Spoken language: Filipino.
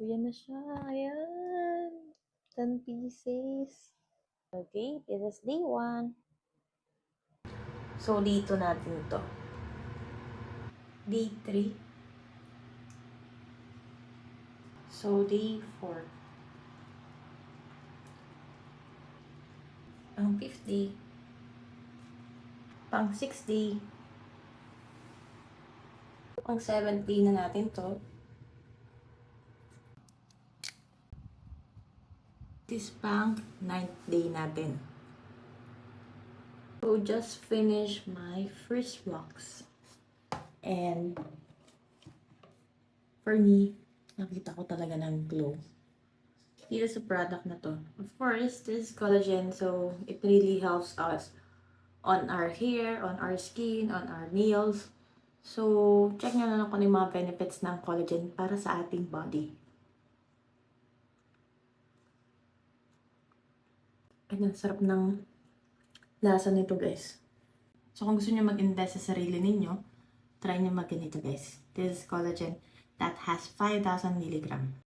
So, yan na siya. Ayan. 10 pieces. Okay, this is day 1. So, dito natin to. Day 3. So, day 4. Ang 5th day. Pang 6th day. Pang 7th day na natin to. This pang 9th day natin. So, just finish my first wax. And, for me, nakita ko talaga ng glow. Dito sa product na to. Of course, this is collagen, so it really helps us on our hair, on our skin, on our nails. So, check nyo na lang kung ano yung mga benefits ng collagen para sa ating body. And ang sarap ng lasa nito, guys. So, kung gusto nyo mag-invest sa sarili ninyo, try nyo mag-ganito, guys. This is collagen that has 5,000 mg.